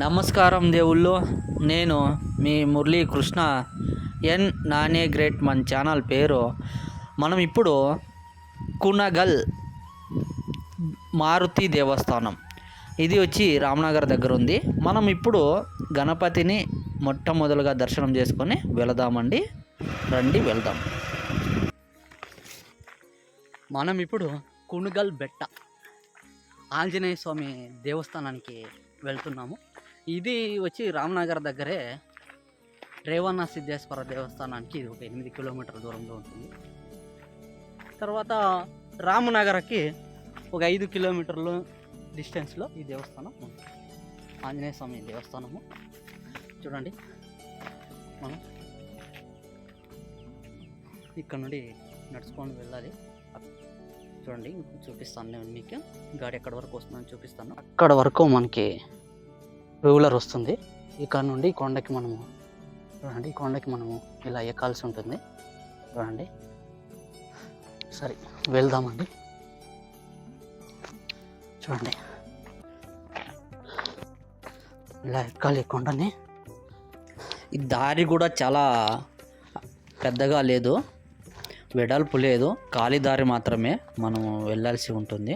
నమస్కారం దేవుళ్ళు. నేను మీ మురళీ కృష్ణ ఎన్ నానే గ్రేట్. మన ఛానల్ పేరు. మనం ఇప్పుడు కునగల్ మారుతి దేవస్థానం, ఇది వచ్చి రామ్నగర్ దగ్గర ఉంది. మనం ఇప్పుడు గణపతిని మొట్టమొదలుగా దర్శనం చేసుకొని వెళదామండి. రండి వెళ్దాం. మనం ఇప్పుడు కునగల్ బెట్ట ఆంజనేయ స్వామి దేవస్థానానికి వెళ్తున్నాము. ఇది వచ్చి రామ్నగర్ దగ్గరే రేవణ సిద్ధేశ్వర దేవస్థానానికి ఇది ఒక 8 కిలోమీటర్ల దూరంలో ఉంటుంది. తర్వాత రామనగర్కి ఒక 5 కిలోమీటర్లు డిస్టెన్స్లో ఈ దేవస్థానం ఉంది. ఆంజనేయ స్వామి దేవస్థానము చూడండి. మనం ఇక్కడ నుండి నడుచుకొని వెళ్ళాలి. చూడండి, చూపిస్తాను నేను మీకు. గాడి ఎక్కడి వరకు వస్తుందని చూపిస్తాను. అక్కడ వరకు మనకి రూలర్ వస్తుంది. ఇక్కడ నుండి కొండకి మనము చూడండి, కొండకి మనము ఇలా ఎక్కాల్సి ఉంటుంది. చూడండి, సరే వెళ్దామండి. చూడండి, ఇలా ఎక్కాలి కొండని. ఈ దారి కూడా చాలా పెద్దగా లేదు, వెడల్పు లేదు, ఖాళీ దారి మాత్రమే మనం వెళ్ళాల్సి ఉంటుంది.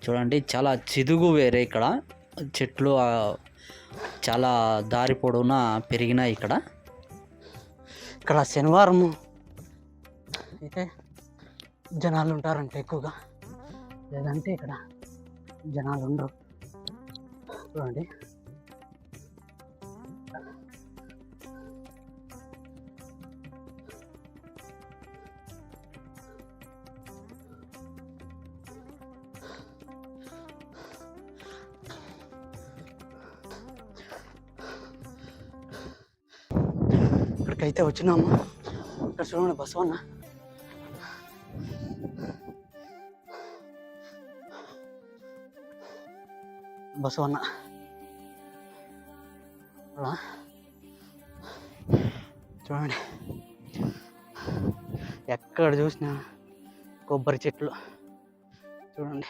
చూడండి, చాలా చిదుగు వేరే. ఇక్కడ చెట్లు చాలా దారి పొడవునా పెరిగినాయి. ఇక్కడ శనివారం అయితే జనాలు ఉంటారంటే ఎక్కువగా, లేదంటే ఇక్కడ జనాలు ఉండరు. చూడండి, ఇక్కడికైతే వచ్చినాము. ఇక్కడ చూడండి, బసవన్న. బసవన్న చూడండి, ఎక్కడ చూసినా కొబ్బరి చెట్లు. చూడండి,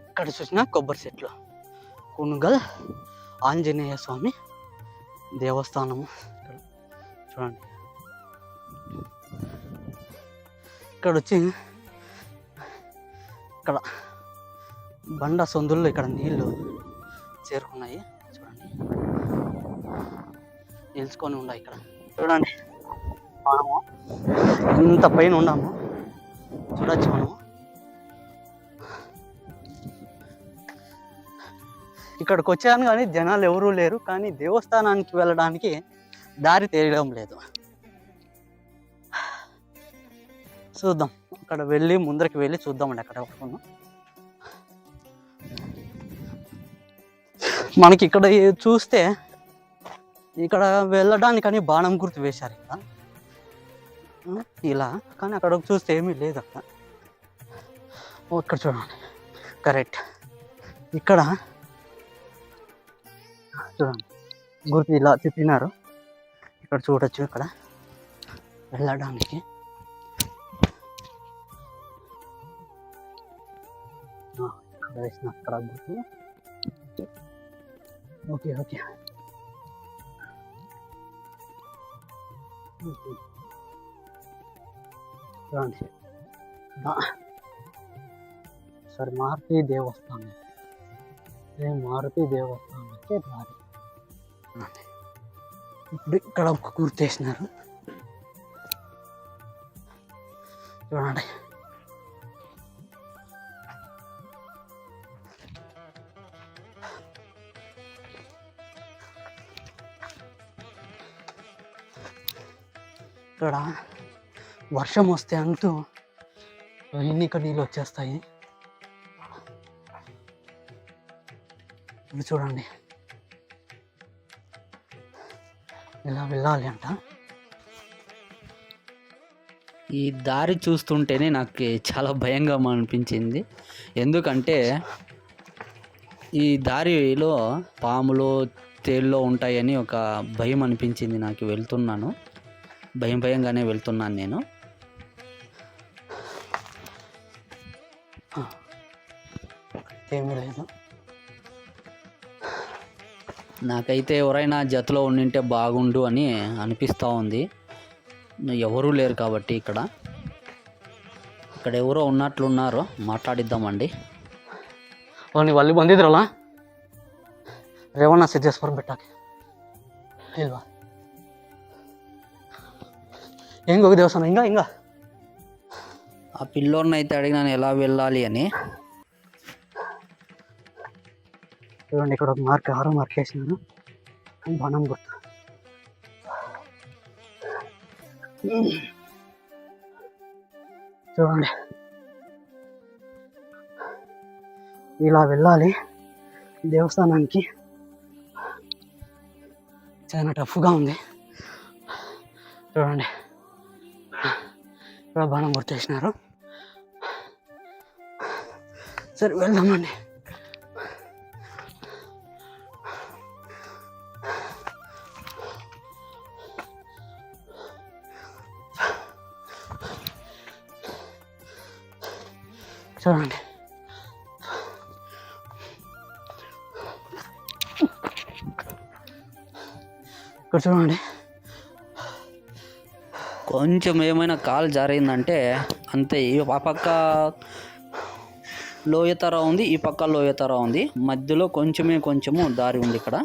ఎక్కడ చూసినా కొబ్బరి చెట్లు. కునగల్ ఆంజనేయ స్వామి దేవస్థానము. చూడండి, ఇక్కడ వచ్చి ఇక్కడ బండ సొందుల్లో ఇక్కడ నీళ్ళు చేరుకున్నాయి. చూడండి, నిలుచుకొని ఉన్నాయి ఇక్కడ. చూడండి, మనము ఇంత పైన ఉన్నాము. చూడొచ్చు, మనము ఇక్కడికి వచ్చాను కానీ జనాలు ఎవరూ లేరు. కానీ దేవస్థానానికి వెళ్ళడానికి దారి తెలియడం లేదు. చూద్దాం, అక్కడ వెళ్ళి ముందరికి వెళ్ళి చూద్దామండి. అక్కడ వస్తున్నాం. మనకి ఇక్కడ చూస్తే ఇక్కడ వెళ్ళడానికని బాణం గుర్తు వేశారు ఇక్కడ ఇలా. కానీ అక్కడ చూస్తే ఏమీ లేదు అక్కడ. ఇక్కడ చూడండి, కరెక్ట్. ఇక్కడ చూడండి, గుర్తు ఇలా తిప్పినారు. ఇక్కడ చూడొచ్చు, ఇక్కడ వెళ్ళడానికి. ఇక్కడ వేసిన అక్కడ గుర్తు. ఓకే ఓకే, చూడండి. సరే, మారుతి దేవస్థానం. మారుతి దేవస్థానానికి దారి. ఇప్పుడు ఇక్కడ ఒక గుర్తేసినారు. చూడండి, ఇక్కడ వర్షం వస్తే అంటూ ఎన్నిక నీళ్ళు వచ్చేస్తాయి. ఇది చూడండి, ఇలా వెళ్ళాలి అంట. ఈ దారి చూస్తుంటేనే నాకు చాలా భయంగా అనిపించింది. ఎందుకంటే ఈ దారిలో పాములు, తేళ్ళు ఉంటాయని ఒక భయం అనిపించింది నాకు. వెళ్తున్నాను, భయంగానే వెళ్తున్నాను నేను. ఏమీ లేదు. నాకైతే ఎవరైనా జతలో ఉండింటే బాగుండు అని అనిపిస్తూ ఉంది. ఎవరూ లేరు కాబట్టి ఇక్కడ ఎవరో ఉన్నట్లున్నారు, మాట్లాడిద్దామండి. ನೀವು ಅಲ್ಲಿ ಬಂದಿದ್ರಲ್ಲ ರೇವಣ್ಣ ಸಿದ್ದೇಶ್ವರ ಬೆಟ್ಟಕ್ಕೆ ಇಲ್ವಾ? ಹೆಂಗೆ ಹೋಗಿ ದೇವಸ್ಥಾನ? ಹಿಂಗ ఆ పిల్లోడిని అయితే అడిగినాను ఎలా వెళ్ళాలి అని. చూడండి ఇక్కడ ఒక మార్క్, ఆరో మార్క్ వేసినాను, బాణం గుర్తు. చూడండి ఇలా వెళ్ళాలి దేవస్థానానికి. చాలా టఫ్గా ఉంది. చూడండి ఇక్కడ బాణం గుర్తేసినారు. సరే వెళ్దామండి. చూడండి ఇక్కడ చూడండి, కొంచెం ఏమైనా కాలు జారైందంటే అంతే. ఆ పక్క లోయతర ఉంది, ఈ పక్క లోయతర ఉంది, మధ్యలో కొంచెము దారి ఉంది ఇక్కడ.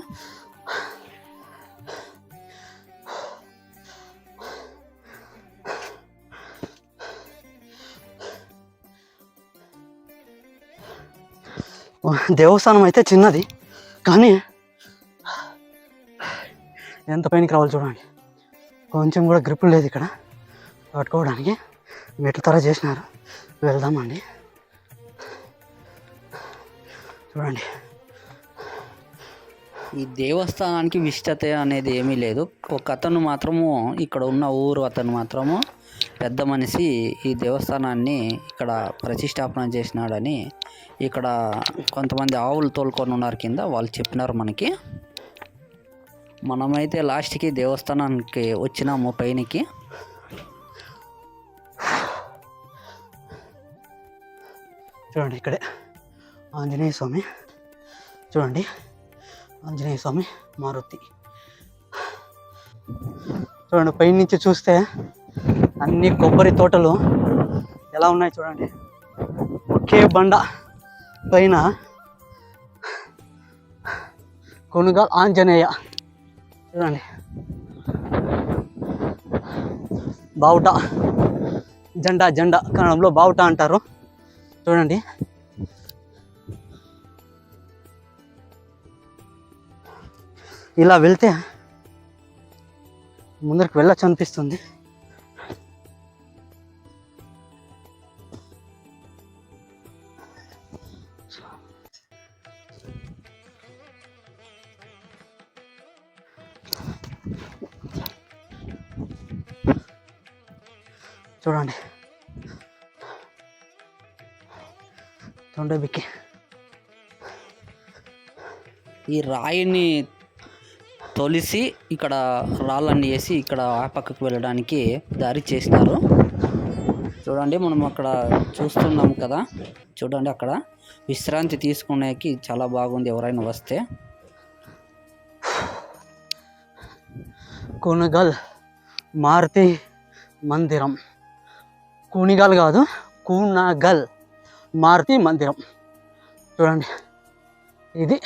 దేవస్థానం అయితే చిన్నది కానీ ఎంత పైనకి రావాలి చూడండి. కొంచెం కూడా గ్రిప్ లేదు ఇక్కడ పట్టుకోవడానికి. మెట్ల తర చేసినారు. వెళ్దామండి. చూడండి ఈ దేవస్థానానికి విశిష్టత అనేది ఏమీ లేదు. ఒక అతను మాత్రము, ఇక్కడ ఉన్న ఊరు అతను మాత్రము పెద్ద మనిషి ఈ దేవస్థానాన్ని ఇక్కడ ప్రతిష్టాపన చేసినాడని ఇక్కడ కొంతమంది ఆవులు తోలుకొని ఉన్నారు కింద, వాళ్ళు చెప్పినారు మనకి. మనమైతే లాస్ట్కి దేవస్థానానికి వచ్చినాము పైనకి. చూడండి ఇక్కడే ఆంజనేయ స్వామి. చూడండి ఆంజనేయ స్వామి, మారుతి. చూడండి పైనుంచి చూస్తే అన్ని కొబ్బరి తోటలు ఎలా ఉన్నాయి చూడండి. ఒకే బండ పైన కొనుగోలు ఆంజనేయ. చూడండి బావుట, జెండా కన్నడంలో బావుట అంటారు. చూడండి ఇలా వెళ్తే ముందరికి వెళ్ళొచ్చు అనిపిస్తుంది. చూడండి బిక్కి ఈ రాయిని తొలిసి ఇక్కడ రాళ్ళన్నీ వేసి ఇక్కడ ఆ పక్కకు వెళ్ళడానికి దారి చేసినారు. చూడండి మనం అక్కడ చూస్తున్నాం కదా, చూడండి అక్కడ విశ్రాంతి తీసుకునేకి చాలా బాగుంది ఎవరైనా వస్తే. కొనుగోలు మారుతి మందిరం, కునిగల్ కాదు కూనగల్ మారుతి మందిరం. చూడండి ఇది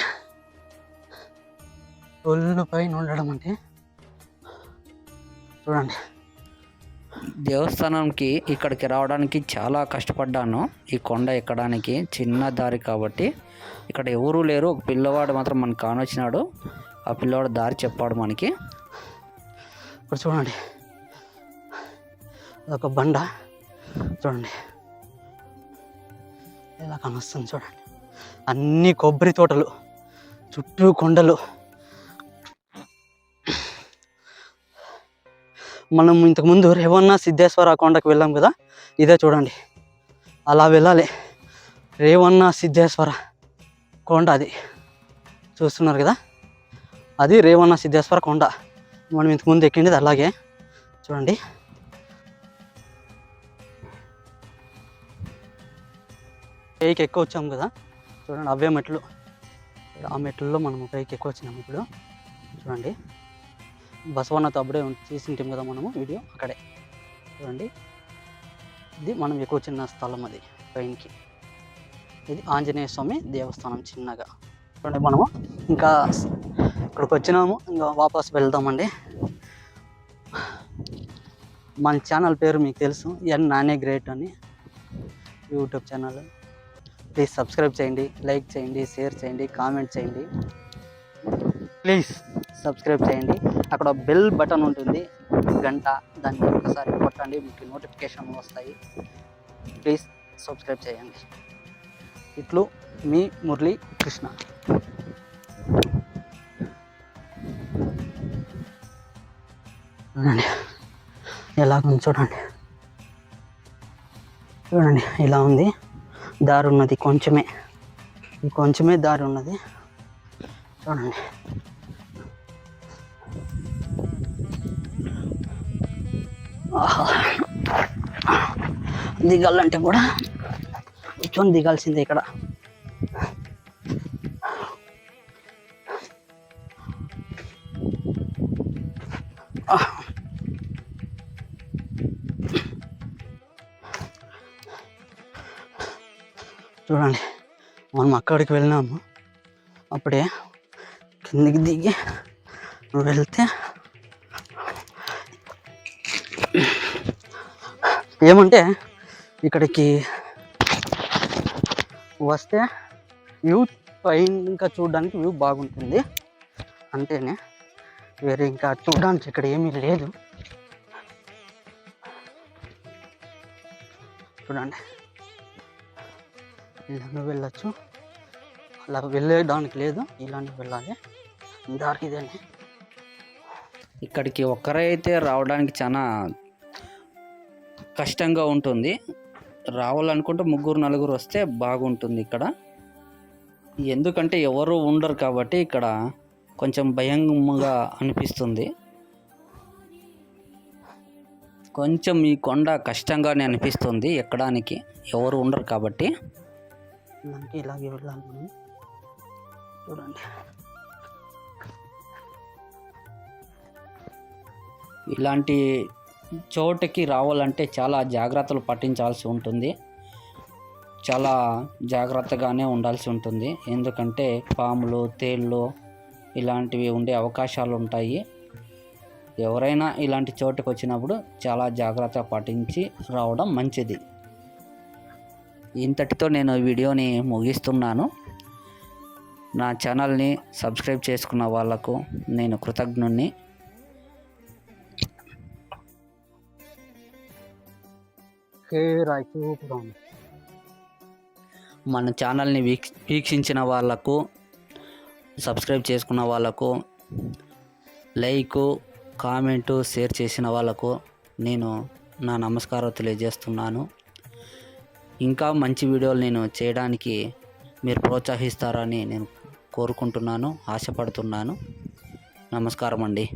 ఒళ్ళు పైన ఉండడం అంటే. చూడండి దేవస్థానంకి ఇక్కడికి రావడానికి చాలా కష్టపడ్డాను. ఈ కొండ ఎక్కడానికి చిన్న దారి కాబట్టి ఇక్కడ ఎవరూ లేరు. ఒక పిల్లవాడు మాత్రం మనకు కానొచ్చినాడు. ఆ పిల్లవాడు దారి చెప్పాడు మనకి. ఇప్పుడు చూడండి అదొక బండ. చూడండి ఎలా కానొస్తుంది చూడండి. అన్ని కొబ్బరి తోటలు, చుట్టూ కొండలు. మనం ఇంతకుముందు రేవణ సిద్ధేశ్వర కొండకు వెళ్ళాం కదా, ఇదే చూడండి. అలా వెళ్ళాలి. రేవణ సిద్ధేశ్వర కొండ అది చూస్తున్నారు కదా, అది రేవణ సిద్ధేశ్వర కొండ. మనం ఇంతకుముందు ఎక్కింది అలాగే. చూడండి పైకి ఎక్కువ వచ్చాం కదా, చూడండి అవే మెట్లు ఆ మెట్లలో మనం పైకి ఎక్కువ వచ్చినాము. ఇప్పుడు చూడండి, బసవన్నతో అప్పుడే తీసింటాం కదా మనము వీడియో, అక్కడే చూడండి. ఇది మనం ఎక్కువ చిన్న స్థలం, అది పైనకి. ఇది ఆంజనేయ స్వామి దేవస్థానం చిన్నగా. చూడండి, మనము ఇంకా ఇక్కడికి వచ్చినాము, ఇంకా వాపస్ వెళ్దామండి. మన ఛానల్ పేరు మీకు తెలుసు, ఎన్ నానే గ్రేట్ అని యూట్యూబ్ ఛానల్. ప్లీజ్ సబ్స్క్రైబ్ చేయండి, లైక్ చేయండి, షేర్ చేయండి, కామెంట్ చేయండి. ప్లీజ్ సబ్స్క్రైబ్ చేయండి. అక్కడ బెల్ బటన్ ఉంటుంది, గంట, దాన్ని ఒకసారి కొట్టండి, మీకు నోటిఫికేషన్ వస్తాయి. ప్లీజ్ సబ్స్క్రైబ్ చేయండి. ఇట్లు మీ మురళీ కృష్ణ. చూడండి ఎలా ఉంది, చూడండి చూడండి ఇలా ఉంది. దారి ఉన్నది కొంచెమే, కొంచెమే దారి ఉన్నది. చూడండి దిగాలంటే కూడా కూర్చొని దిగాల్సిందే ఇక్కడ. చూడండి, మనం అక్కడికి వెళ్ళినాము, అప్పుడే కిందికి దిగి వెళ్తే ఏమంటే ఇక్కడికి వస్తే వ్యూ పైన ఇంకా చూడడానికి వ్యూ బాగుంటుంది అంటేనే, వేరే ఇంకా చూడడానికి ఇక్కడ ఏమీ లేదు. చూడండి, ఇలానే వెళ్ళచ్చు, అలా వెళ్ళడానికి లేదు, ఇలానే వెళ్ళాలి, దారి ఇదేనే. ఇక్కడికి ఒక్కరైతే రావడానికి చాలా కష్టంగా ఉంటుంది. రావాలనుకుంటే ముగ్గురు నలుగురు వస్తే బాగుంటుంది ఇక్కడ. ఎందుకంటే ఎవరు ఉండరు కాబట్టి ఇక్కడ కొంచెం భయంగా అనిపిస్తుంది. కొంచెం ఈ కొండ కష్టంగానే అనిపిస్తుంది ఎక్కడానికి, ఎవరు ఉండరు కాబట్టి. ఇలాగే వెళ్ళాలి మనం. చూడండి, ఇలాంటి చోటుకి రావాలంటే చాలా జాగ్రత్తలు పాటించాల్సి ఉంటుంది, చాలా జాగ్రత్తగానే ఉండాల్సి ఉంటుంది. ఎందుకంటే పాములు, తేళ్ళు ఇలాంటివి ఉండే అవకాశాలు ఉంటాయి. ఎవరైనా ఇలాంటి చోటుకు వచ్చినప్పుడు చాలా జాగ్రత్త పాటించి రావడం మంచిది. ఇంతటితో నేను వీడియోని ముగిస్తున్నాను. నా ఛానల్ని సబ్స్క్రైబ్ చేసుకున్న వాళ్ళకు నేను కృతజ్ఞుణ్ణి. మన ఛానల్ని వీక్షించిన వాళ్ళకు, సబ్స్క్రైబ్ చేసుకున్న వాళ్ళకు, లైక్, కామెంటు, షేర్ చేసిన వాళ్ళకు నేను నా నమస్కారం తెలియజేస్తున్నాను. ఇంకా మంచి వీడియోలు నేను చేయడానికి మీరు ప్రోత్సహిస్తారని నేను కోరుకుంటున్నాను, ఆశపడుతున్నాను. నమస్కారం అండి.